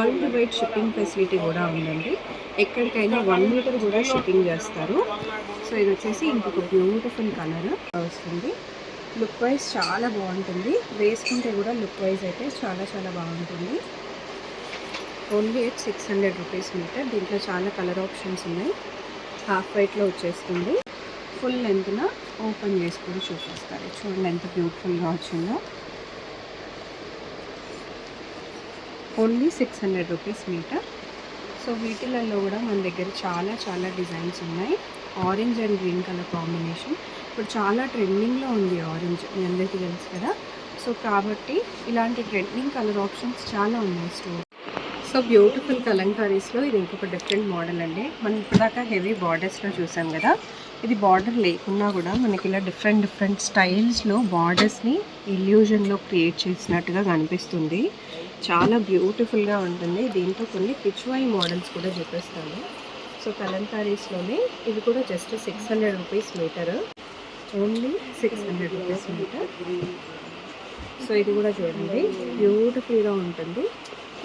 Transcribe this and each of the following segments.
World wide shipping facility కూడా ఉందండి. ఎక్కడికైనా 1 మీటర్ కూడా షిప్పింగ్ చేస్తారు. సో ఇది వచ్చేసి ఇంకొక బ్యూటిఫుల్ కలర్ వస్తుంది. లుక్ వైజ్ చాలా బాగుంటుంది. వేసుకుంటే కూడా లుక్ వైజ్ అయితే చాలా చాలా బాగుంటుంది. Only at 600 rupees meter. దీంట్లో చాలా కలర్ ఆప్షన్స్ ఉన్నాయి. హాఫ్ వైట్లో వచ్చేస్తుంది. ఫుల్ లెంత్న ఓపెన్ చేసుకొని చూపిస్తారు. చూడండి ఎంత బ్యూటిఫుల్గా వచ్చిందో. Only 600 rupees metre. సో వీటిలలో కూడా మన దగ్గర చాలా చాలా డిజైన్స్ ఉన్నాయి. Orange and green colour combination ఇప్పుడు చాలా ట్రెండింగ్లో ఉంది. ఆరెంజ్ మీ అందరికీ తెలుసు కదా. సో కాబట్టి ఇలాంటి ట్రెండింగ్ కలర్ ఆప్షన్స్ చాలా ఉన్నాయి స్టోర్. సో బ్యూటిఫుల్ కలంకారీస్లో ఇది ఇంకొక డిఫరెంట్ మోడల్ అండి. మనం ఇప్పటిదాకా హెవీ బార్డర్స్లో చూసాం కదా. ఇది బార్డర్ లేకున్నా కూడా మనకి ఇలా డిఫరెంట్ స్టైల్స్లో బార్డర్స్ని ఇల్యూజన్లో క్రియేట్ చేసినట్టుగా కనిపిస్తుంది. చాలా బ్యూటిఫుల్గా ఉంటుంది. దీంట్లో కొన్ని పిచ్వాయి మోడల్స్ కూడా చూపిస్తాను. సో కలంకారీస్లోనే ఇవి కూడా just 600 rupees meter. Only 600 rupees metre. So ఇది కూడా చూడండి బ్యూటిఫుల్గా ఉంటుంది.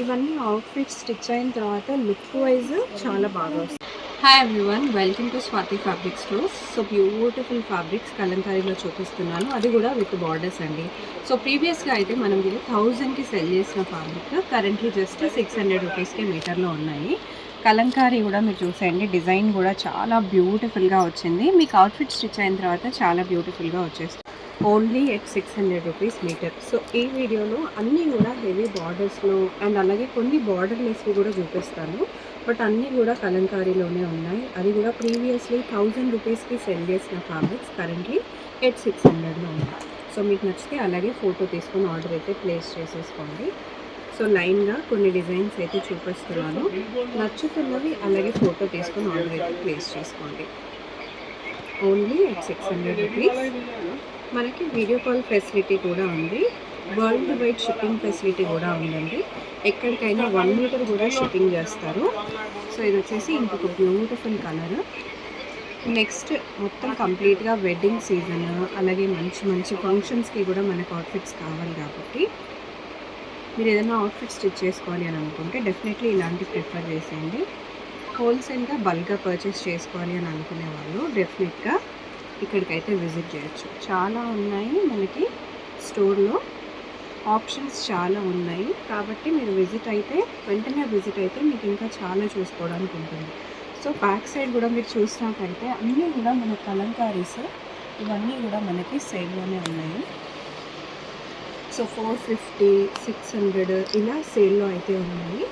ఇవన్నీ అవుట్ఫిట్స్ స్టిచ్ అయిన తర్వాత లుక్ వైజ్ చాలా బాగా వస్తుంది. Hi everyone, welcome to Swathi fabric stores. So beautiful fabrics కలంకారీలో చూపిస్తున్నాను, అది కూడా విత్ బార్డర్స్ అండి. సో ప్రీవియస్గా అయితే మనం ఇది 1000కి సెల్ చేసిన ఫ్యాబ్రిక్ కరెంట్లీ జస్ట్ 600 రూపీస్కి మీటర్లో ఉన్నాయి. కలంకారీ కూడా మీరు చూసేయండి, డిజైన్ కూడా చాలా బ్యూటిఫుల్గా వచ్చింది. మీకు అవుట్ఫిట్ స్టిచ్ అయిన తర్వాత చాలా బ్యూటిఫుల్గా వచ్చేస్తుంది. Only at 600 rupees metre. So ఈ వీడియోలో అన్నీ కూడా హెవీ బార్డర్స్లో అండ్ అలాగే కొన్ని బార్డర్ లెస్వి కూడా చూపిస్తాను. బట్ అన్నీ కూడా కలంకారీలోనే ఉన్నాయి. అది కూడా ప్రీవియస్లీ 1000 రూపీస్కి సెల్ చేసిన ఫ్యాబ్రిక్స్ కరెంట్లీ ఎట్ 600లో ఉన్నాయి. సో మీకు నచ్చితే అలాగే ఫోటో తీసుకొని ఆర్డర్ అయితే ప్లేస్ చేసేసుకోండి. సో లైన్గా కొన్ని డిజైన్స్ అయితే చూపిస్తున్నాను. నచ్చుతున్నవి అలాగే ఫోటో తీసుకొని ఆర్డర్ అయితే ప్లేస్ చేసుకోండి. Only at 600 rupees. మనకి వీడియో కాల్ ఫెసిలిటీ కూడా ఉంది. వరల్డ్ వైడ్ షిప్పింగ్ ఫెసిలిటీ కూడా ఉందండి. ఎక్కడికైనా 1 మీటర్ కూడా షిప్పింగ్ చేస్తారు. సో ఇది వచ్చేసి ఇంకొక బ్యూటిఫుల్ కలర్. నెక్స్ట్ మొత్తం కంప్లీట్గా వెడ్డింగ్ సీజన్ అలాగే మంచి ఫంక్షన్స్కి కూడా మనకు అవుట్ఫిట్స్ కావాలి కాబట్టి మీరు ఏదైనా అవుట్ఫిట్ స్టిచ్ చేసుకోవాలి అని అనుకుంటే డెఫినెట్లీ ఇలాంటి ప్రిఫర్ చేసేయండి. హోల్సేల్గా బల్క్గా పర్చేస్ చేసుకోవాలి అని అనుకునే వాళ్ళు డెఫినెట్గా ఇక్కడికైతే విజిట్ చేయొచ్చు. చాలా ఉన్నాయి మనకి స్టోర్లో, ఆప్షన్స్ చాలా ఉన్నాయి కాబట్టి మీరు వెంటనే విజిట్ అయితే మీకు ఇంకా చాలా చూసుకోవడానికి ఉంటుంది. సో బ్యాక్ సైడ్ కూడా మీరు చూసినట్టయితే అన్నీ కూడా మన కలంకారీస్ ఇవన్నీ కూడా మనకి సేల్లోనే ఉన్నాయి. సో 450, 600 ఇలా సేల్లో అయితే ఉన్నాయి.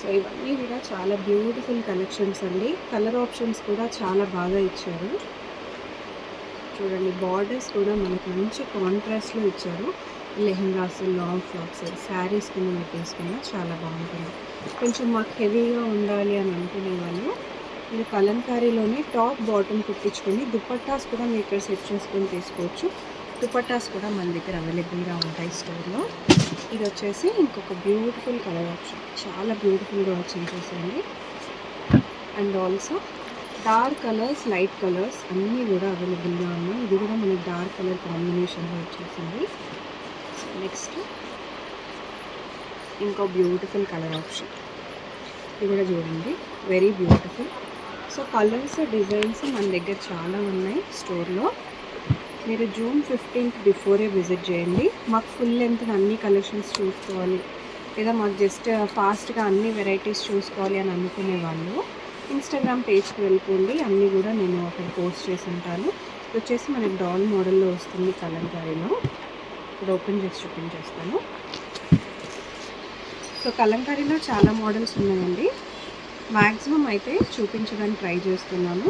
సో ఇవన్నీ కూడా చాలా బ్యూటిఫుల్ కలెక్షన్స్ అండి. కలర్ ఆప్షన్స్ కూడా చాలా బాగా ఇచ్చారు. చూడండి బార్డర్స్ కూడా మనకు మంచి కాంట్రాస్ట్లో ఇచ్చారు. లెహెంగాస్, లాంగ్ ఫ్రాక్స్, శారీస్ కింద మీరు తీసుకున్నా చాలా బాగుంటుంది. కొంచెం మాకు హెవీగా ఉండాలి అని అనుకునే వాళ్ళు మీరు కలంకారీలోనే టాప్ బాటమ్ కుట్టించుకొని దుపట్టాస్ కూడా మీరు ఇక్కడ సెట్ చేసుకొని తీసుకోవచ్చు. దుపట్టాస్ కూడా మన దగ్గర అవైలబుల్గా ఉంటాయి స్టోర్లో. ఇది వచ్చేసి ఇంకొక బ్యూటిఫుల్ కలర్ ఆప్షన్, చాలా బ్యూటిఫుల్గా వచ్చింది చూసండి. And also dark colours, light colours అన్నీ కూడా అవైలబుల్గా ఉన్నాయి. ఇది కూడా మనకి డార్క్ కలర్ కాంబినేషన్లో వచ్చేసింది. సో నెక్స్ట్ ఇంకో బ్యూటిఫుల్ కలర్ ఆప్షన్, ఇది కూడా చూడండి very beautiful. So colours, designs మన దగ్గర చాలా ఉన్నాయి స్టోర్లో. మీరు June 15th బిఫోరే విజిట్ చేయండి. మాకు ఫుల్ లెంత్ అన్ని కలెక్షన్స్ చూసుకోవాలి లేదా మాకు జస్ట్ ఫాస్ట్గా అన్ని వెరైటీస్ చూసుకోవాలి అని అనుకునే వాళ్ళు ఇన్స్టాగ్రామ్ పేజ్కి వెళ్ళిపోండి. అన్నీ కూడా నేను అక్కడ పోస్ట్ చేసి ఉంటాను. ఇది వచ్చేసి మనకి డాల్ మోడల్లో వస్తుంది కలంకారీలో. ఇప్పుడు ఓపెన్ చేసి చూపించేస్తాను. సో కలంకారీలో చాలా మోడల్స్ ఉన్నాయండి. మ్యాక్సిమం అయితే చూపించడానికి ట్రై చేస్తున్నాను.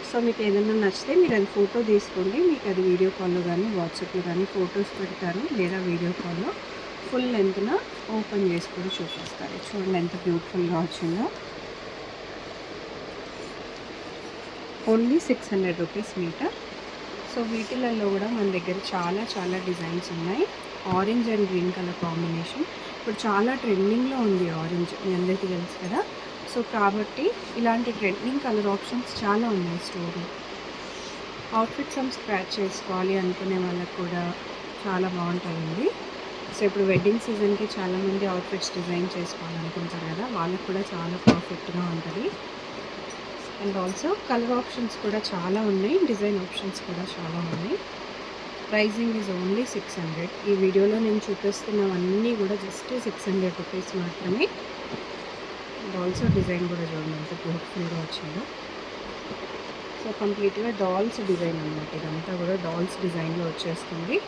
సో మీకు ఏదైనా నచ్చితే మీరు అది ఫోటో తీసుకోండి. మీకు అది వీడియో కాల్లో కానీ వాట్సాప్లో కానీ ఫొటోస్ పెడతారు లేదా వీడియో కాల్లో ఫుల్ లెంత్న ఓపెన్ చేసుకొని చూపిస్తారు. చూడండి ఎంత బ్యూటిఫుల్గా వచ్చిందో. Only 600 rupees metre. సో వీటిలలో కూడా మన దగ్గర చాలా చాలా డిజైన్స్ ఉన్నాయి. Orange and green colour combination ఇప్పుడు చాలా ట్రెండింగ్లో ఉంది. ఆరెంజ్ మీ అందరికీ తెలుసు కదా. సో కాబట్టి ఇలాంటి ట్రెండింగ్ కలర్ ఆప్షన్స్ చాలా ఉన్నాయి స్టోర్లో. అవుట్ఫిట్స్ స్క్రాచ్ చేసుకోవాలి అనుకునే వాళ్ళకి కూడా చాలా బాగుంటాయండి. సో ఇప్పుడు వెడ్డింగ్ సీజన్కి చాలామంది అవుట్ఫిట్స్ డిజైన్ చేసుకోవాలనుకుంటారు కదా, వాళ్ళకి కూడా చాలా పర్ఫెక్ట్గా ఉంటుంది. అండ్ ఆల్సో కలర్ ఆప్షన్స్ కూడా చాలా ఉన్నాయి, డిజైన్ ఆప్షన్స్ కూడా చాలా ఉన్నాయి. Pricing is only 600. ఈ వీడియోలో నేను చూపిస్తున్నవన్నీ కూడా జస్ట్ 600 రూపీస్ మాత్రమే. అండ్ ఆల్సో డిజైన్ కూడా చూడండి ఎంత బ్యూటిఫుల్గా వచ్చిందో. సో కంప్లీట్గా డాల్స్ డిజైన్ అనమాట, ఇదంతా కూడా డాల్స్ డిజైన్లో వచ్చేస్తుంది.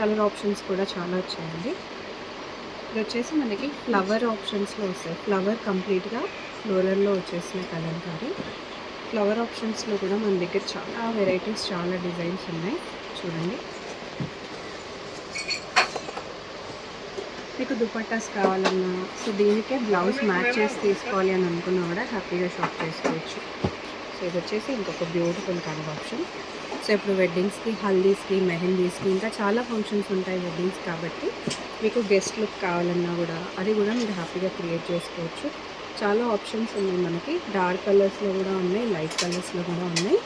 కలర్ ఆప్షన్స్ కూడా చాలా వచ్చాయండి. ఇది వచ్చేసి మనకి ఫ్లవర్ ఆప్షన్స్లో వస్తాయి. ఫ్లవర్ కంప్లీట్గా ఫ్లోరల్లో వచ్చేసిన కలంకారీ. ఫ్లవర్ ఆప్షన్స్లో కూడా మన దగ్గర చాలా వెరైటీస్, చాలా డిజైన్స్ ఉన్నాయి. చూడండి, మీకు దుపట్టాస్ కావాలన్నా, సో దీనికే బ్లౌజ్ మ్యాచ్ చేసి తీసుకోవాలి అని అనుకున్నా కూడా హ్యాపీగా షాప్ చేసుకోవచ్చు. సో ఇది వచ్చేసి ఇంకొక బ్యూటిఫుల్ కలర్ ఆప్షన్. సో ఇప్పుడు వెడ్డింగ్స్కి, హల్దీస్కి, మెహందీస్కి ఇంకా చాలా ఫంక్షన్స్ ఉంటాయి వెడ్డింగ్స్ కాబట్టి, మీకు గెస్ట్ లుక్ కావాలన్నా కూడా అది కూడా మీరు హ్యాపీగా క్రియేట్ చేసుకోవచ్చు. చాలా ఆప్షన్స్ ఉన్నాయి మనకి. డార్క్ కలర్స్లో కూడా ఉన్నాయి, లైట్ కలర్స్లో కూడా ఉన్నాయి.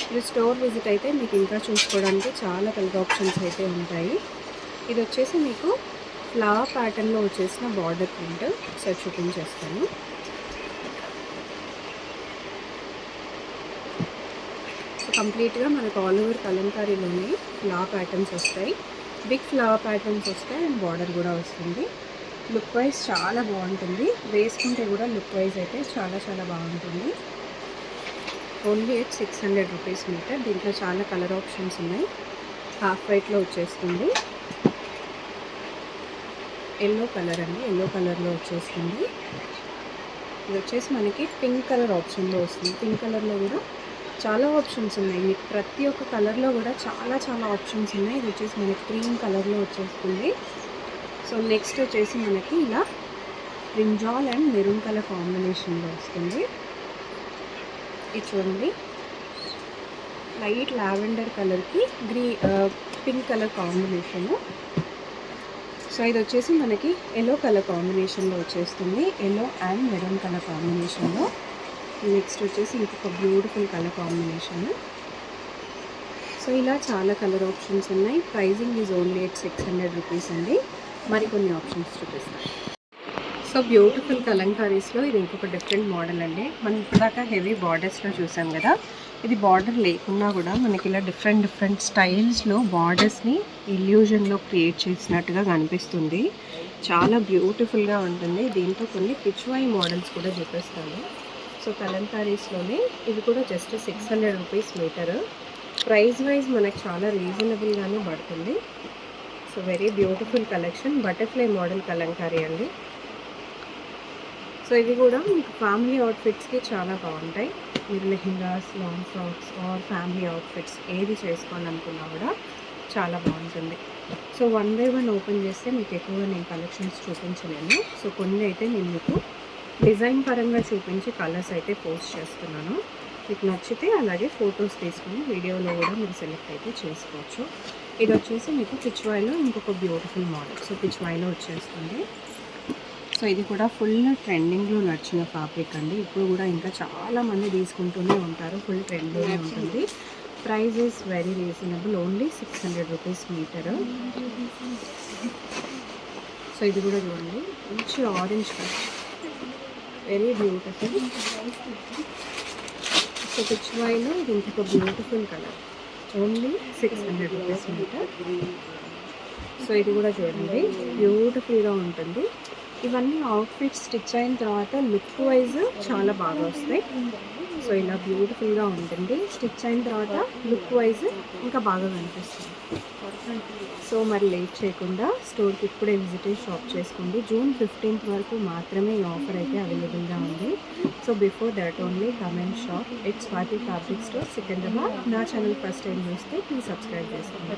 ఇది స్టోర్ విజిట్ అయితే మీకు ఇంకా చూసుకోవడానికి చాలా కలర్ ఆప్షన్స్ అయితే ఉంటాయి. ఇది వచ్చేసి మీకు ఫ్లవర్ ప్యాటర్న్లో వచ్చేసిన బార్డర్ ప్రింట్. సో చూపించేస్తాను. సో కంప్లీట్గా మనకు ఆల్ ఓవర్ కలంకారీలోనే ఫ్లవర్ ప్యాటర్న్స్ వస్తాయి, బిగ్ ఫ్లవర్ ప్యాటర్న్స్ వస్తాయి అండ్ బార్డర్ కూడా వస్తుంది. లుక్ వైజ్ చాలా బాగుంటుంది, వేసుకుంటే కూడా లుక్ వైజ్ అయితే చాలా చాలా బాగుంటుంది. Only at 600 rupees meter. దీంట్లో చాలా కలర్ ఆప్షన్స్ ఉన్నాయి. హాఫ్ వైట్లో వచ్చేస్తుంది, ఎల్లో కలర్ అండి, ఎల్లో కలర్లో వచ్చేస్తుంది. ఇది వచ్చేసి మనకి పింక్ కలర్ ఆప్షన్లో వస్తుంది. పింక్ కలర్లో కూడా చాలా ఆప్షన్స్ ఉన్నాయి. మీకు ప్రతి ఒక్క కలర్లో కూడా చాలా చాలా ఆప్షన్స్ ఉన్నాయి. ఇది వచ్చేసి మనకి క్రీమ్ కలర్లో వచ్చేస్తుంది. సో నెక్స్ట్ వచ్చేసి మనకి ఇలా బ్రింజాల్ అండ్ మెరూన్ కలర్ కాంబినేషన్లో వస్తుంది. ఇది చూడండి, లైట్ లావెండర్ కలర్కి పింక్ కలర్ కాంబినేషను. సో ఇది వచ్చేసి మనకి ఎల్లో కలర్ కాంబినేషన్లో వచ్చేస్తుంది, ఎల్లో అండ్ మెరూన్ కలర్ కాంబినేషన్లో. నెక్స్ట్ వచ్చేసి ఇంకొక బ్యూటిఫుల్ కలర్ కాంబినేషన్. సో ఇలా చాలా కలర్ ఆప్షన్స్ ఉన్నాయి. Pricing is only at 600 rupees అండి. మరికొన్ని ఆప్షన్స్ చూపిస్తాను. సో బ్యూటిఫుల్ కలంకారీస్లో ఇది ఇంకొక డిఫరెంట్ మోడల్ అండి. మనం ఇప్పటిదాకా హెవీ బార్డర్స్లో చూసాం కదా, ఇది బార్డర్ లేకున్నా కూడా మనకి ఇలా డిఫరెంట్ డిఫరెంట్ స్టైల్స్లో బార్డర్స్ని ఇల్యూజన్లో క్రియేట్ చేసినట్టుగా కనిపిస్తుంది. చాలా బ్యూటిఫుల్గా ఉంటుంది. దీంతో కొన్ని పిచ్వై మోడల్స్ కూడా చూపిస్తాను. సో కలంకారీస్లోనే ఇవి కూడా just 600 rupees meter. Price wise మనకు చాలా రీజనబుల్గానే పడుతుంది. So very beautiful collection, butterfly model kalamkari అండి. సో ఇవి కూడా మీకు ఫ్యామిలీ అవుట్ఫిట్స్కి చాలా బాగుంటాయి. మీరు lehengas, long frocks or family outfits ఏది చేసుకోవాలనుకున్నా కూడా చాలా బాగుంటుంది. సో 1 by 1 ఓపెన్ చేస్తే మీకు ఎక్కువగా నేను కలెక్షన్స్ చూపించలేను. సో కొన్ని అయితే నేను మీకు డిజైన్ పరంగా చూపించి కలర్స్ అయితే పోస్ట్ చేస్తున్నాను. మీకు నచ్చితే అలాగే ఫొటోస్ తీసుకుని వీడియోలో కూడా మీరు సెలెక్ట్ అయితే చేసుకోవచ్చు. ఇది వచ్చేసి మీకు పిచ్వాయిలో ఇంకొక బ్యూటిఫుల్ మోడల్. సో పిచ్వాయిలో వచ్చేస్తుంది. సో ఇది కూడా ఫుల్ ట్రెండింగ్లో నడిచిన ఫ్యాబ్రిక్ అండి. ఇప్పుడు కూడా ఇంకా చాలామంది తీసుకుంటూనే ఉంటారు, ఫుల్ ట్రెండ్లోనే ఉంటుంది. Price is very reasonable, only 600 rupees metre. So ఇది కూడా చూడండి, మంచి orange colour, very beautiful. So పిచ్వాయిలో ఇది ఇంకొక beautiful colour, only 600 rupees metre. So ఇది కూడా చూడండి, బ్యూటిఫుల్గా ఉంటుంది. ఇవన్నీ అవుట్ఫిట్స్ స్టిచ్ అయిన తర్వాత లుక్ వైజ్ చాలా బాగా వస్తాయి. సో ఇలా బ్యూటిఫుల్గా ఉంటుంది. స్టిచ్ అయిన తర్వాత లుక్ వైజ్ ఇంకా బాగా కనిపిస్తుంది. సో మరి లేట్ చేయకుండా స్టోర్కి ఇప్పుడే విజిట్ అయ్యి షాప్ చేసుకోండి. జూన్ 15th వరకు మాత్రమే ఈ ఆఫర్ అయితే అవైలబుల్గా ఉంది. So before that only come and shop at Swathi fabric store, Secunderabad. నా ఛానల్ ఫస్ట్ టైం చూస్తే ప్లీజ్ సబ్స్క్రైబ్ చేసుకోండి.